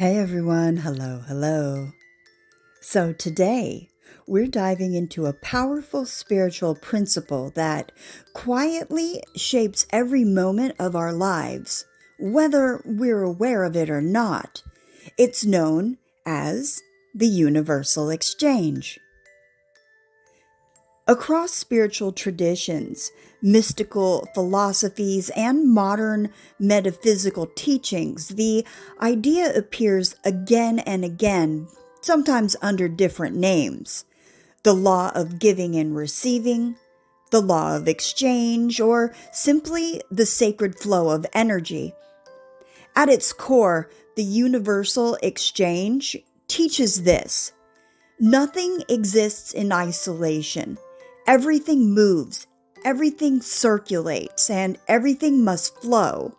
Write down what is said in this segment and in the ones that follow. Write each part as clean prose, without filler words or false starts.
Hey everyone, hello. So today we're diving into a powerful spiritual principle that quietly shapes every moment of our lives, whether we're aware of it or not. It's known as the universal exchange. Across spiritual traditions, mystical philosophies, and modern metaphysical teachings, the idea appears again and again, sometimes under different names. The law of giving and receiving, the law of exchange, or simply the sacred flow of energy. At its core, the universal exchange teaches this: nothing exists in isolation. Everything moves, everything circulates, and everything must flow.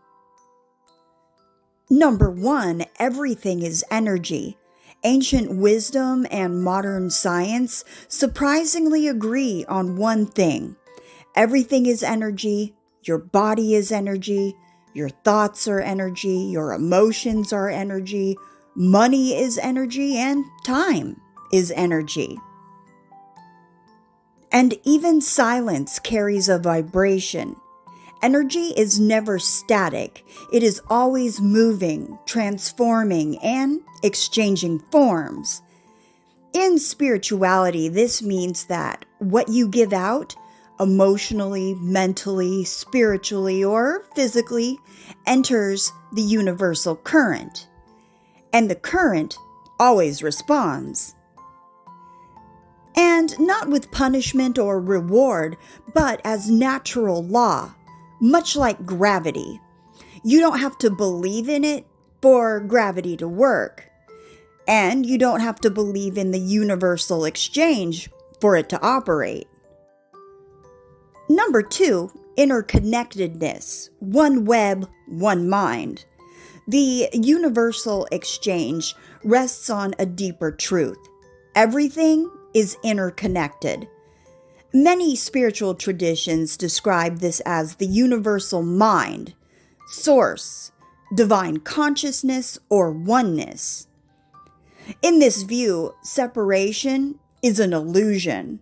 Number one, everything is energy. Ancient wisdom and modern science surprisingly agree on one thing. Everything is energy, your body is energy, your thoughts are energy, your emotions are energy, money is energy, and time is energy. And even silence carries a vibration. Energy is never static. It is always moving, transforming, and exchanging forms. In spirituality, this means that what you give out, emotionally, mentally, spiritually, or physically, enters the universal current. And the current always responds. And not with punishment or reward, but as natural law, much like gravity. You don't have to believe in it for gravity to work. And you don't have to believe in the universal exchange for it to operate. Number two, interconnectedness. One web, one mind. The universal exchange rests on a deeper truth. Everything is interconnected. Many spiritual traditions describe this as the universal mind, source, divine consciousness, or oneness. In this view, separation is an illusion.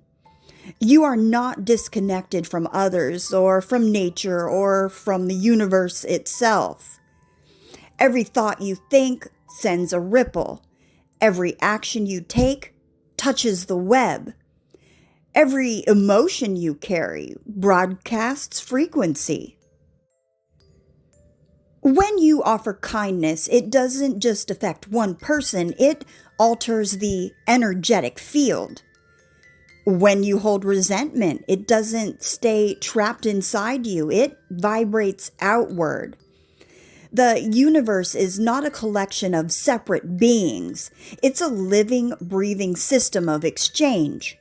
You are not disconnected from others, or from nature, or from the universe itself. Every thought you think sends a ripple. Every action you take touches the web. Every emotion you carry broadcasts frequency. When you offer kindness, it doesn't just affect one person, it alters the energetic field. When you hold resentment, it doesn't stay trapped inside you, it vibrates outward. The universe is not a collection of separate beings. It's a living, breathing system of exchange.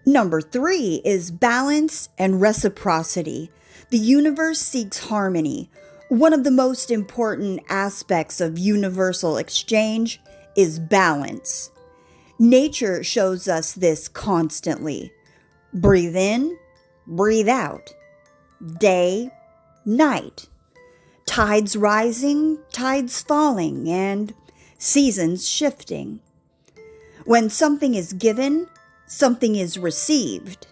Number three is balance and reciprocity. The universe seeks harmony. One of the most important aspects of universal exchange is balance. Nature shows us this constantly. Breathe in, breathe out. Day, night. Tides rising, tides falling, and seasons shifting. When something is given, something is received.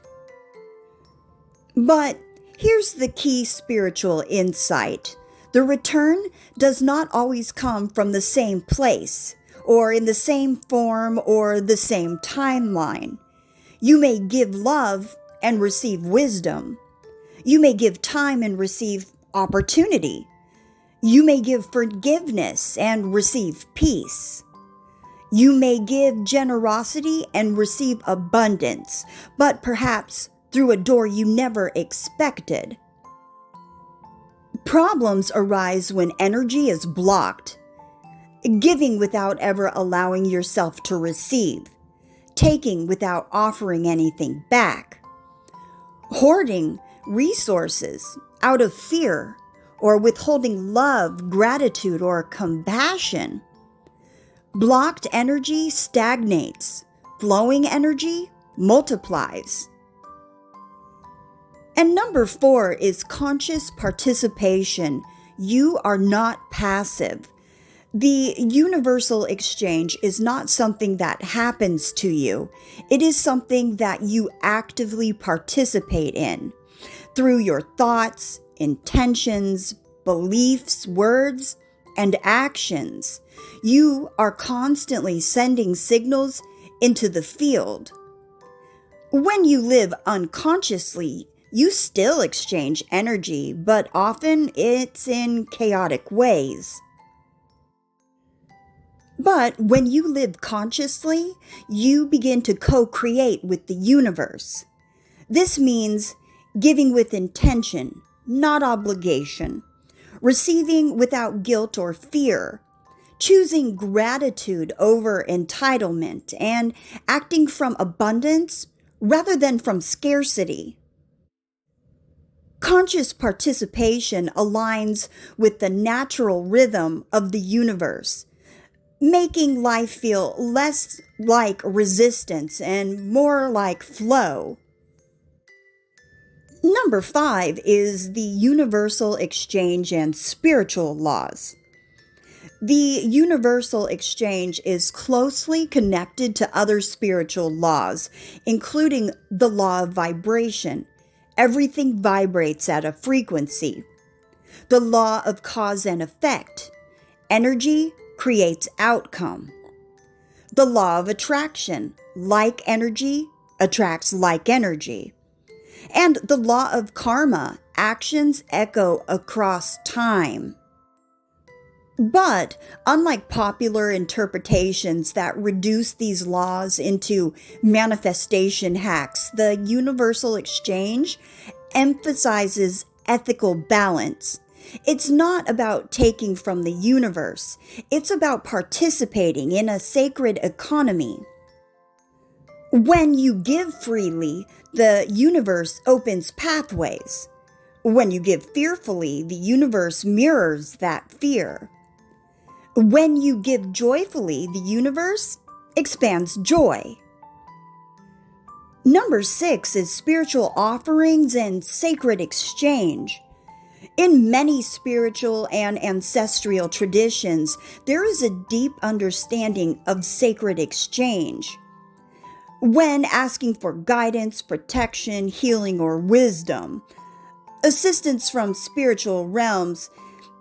But here's the key spiritual insight. The return does not always come from the same place, or in the same form, or the same timeline. You may give love and receive wisdom. You may give time and receive opportunity. You may give forgiveness and receive peace. You may give generosity and receive abundance, but perhaps through a door you never expected. Problems arise when energy is blocked. Giving without ever allowing yourself to receive. Taking without offering anything back. Hoarding resources out of fear, or withholding love, gratitude, or compassion. Blocked energy stagnates. Flowing energy multiplies. And number four is conscious participation. You are not passive. The universal exchange is not something that happens to you. It is something that you actively participate in through your thoughts, intentions, beliefs, words, and actions. You are constantly sending signals into the field. When you live unconsciously, you still exchange energy, but often it's in chaotic ways. But when you live consciously, you begin to co-create with the universe. This means giving with intention, not obligation, receiving without guilt or fear, choosing gratitude over entitlement, and acting from abundance rather than from scarcity. Conscious participation aligns with the natural rhythm of the universe, making life feel less like resistance and more like flow. Number 5 is the universal exchange and spiritual laws. The universal exchange is closely connected to other spiritual laws, including the law of vibration. Everything vibrates at a frequency. The law of cause and effect. Energy creates outcome. The law of attraction. Like energy attracts like energy. And the law of karma. Actions echo across time. But unlike popular interpretations that reduce these laws into manifestation hacks, the universal exchange emphasizes ethical balance. It's not about taking from the universe. It's about participating in a sacred economy. When you give freely, the universe opens pathways. When you give fearfully, the universe mirrors that fear. When you give joyfully, the universe expands joy. Number 6 is spiritual offerings and sacred exchange. In many spiritual and ancestral traditions, there is a deep understanding of sacred exchange. When asking for guidance, protection, healing, or wisdom, assistance from spiritual realms,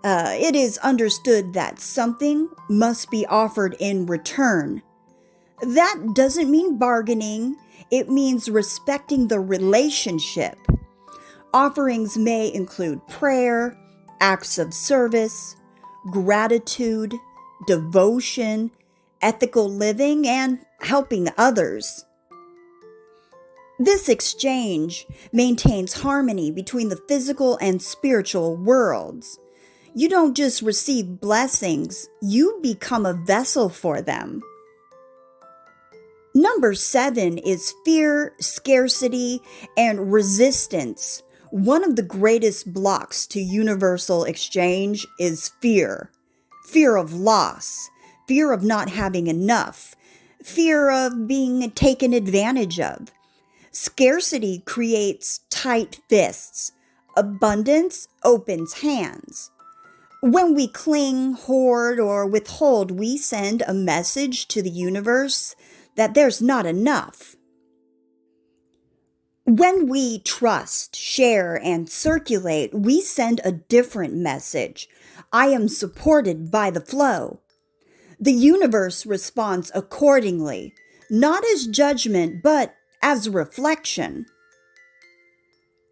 it is understood that something must be offered in return. That doesn't mean bargaining. It means respecting the relationship. Offerings may include prayer, acts of service, gratitude, devotion, ethical living, and helping others. This exchange maintains harmony between the physical and spiritual worlds. You don't just receive blessings, you become a vessel for them. Number 7 is fear, scarcity, and resistance. One of the greatest blocks to universal exchange is fear. Fear of loss, fear of not having enough, fear of being taken advantage of. Scarcity creates tight fists. Abundance opens hands. When we cling, hoard, or withhold, we send a message to the universe that there's not enough. When we trust, share, and circulate, we send a different message. I am supported by the flow. The universe responds accordingly, not as judgment, but as reflection.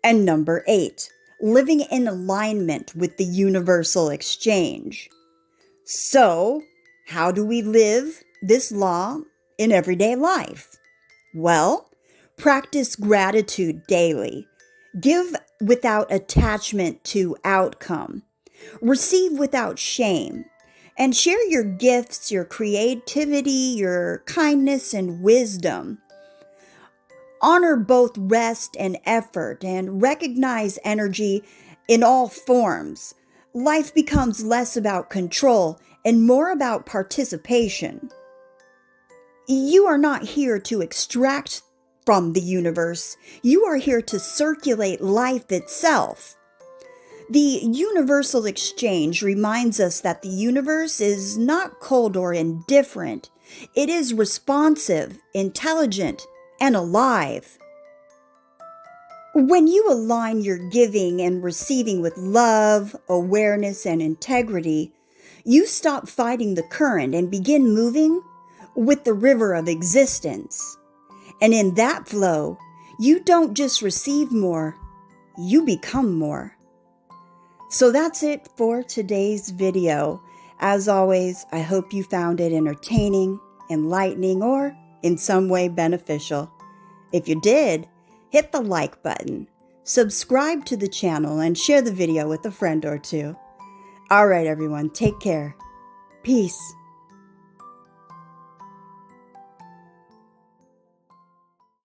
And number 8. Living in alignment with the universal exchange. So, how do we live this law in everyday life? Well, practice gratitude daily. Give without attachment to outcome. Receive without shame. And share your gifts, your creativity, your kindness, and wisdom. Honor both rest and effort and recognize energy in all forms. Life becomes less about control and more about participation. You are not here to extract from the universe. You are here to circulate life itself. The universal exchange reminds us that the universe is not cold or indifferent. It is responsive, intelligent, and alive. When you align your giving and receiving with love, awareness, and integrity, you stop fighting the current and begin moving with the river of existence. And in that flow, you don't just receive more, you become more. So that's it for today's video. As always, I hope you found it entertaining, enlightening, or in some way beneficial. If you did, hit the like button, subscribe to the channel, and share the video with a friend or two. All right, everyone, take care. Peace.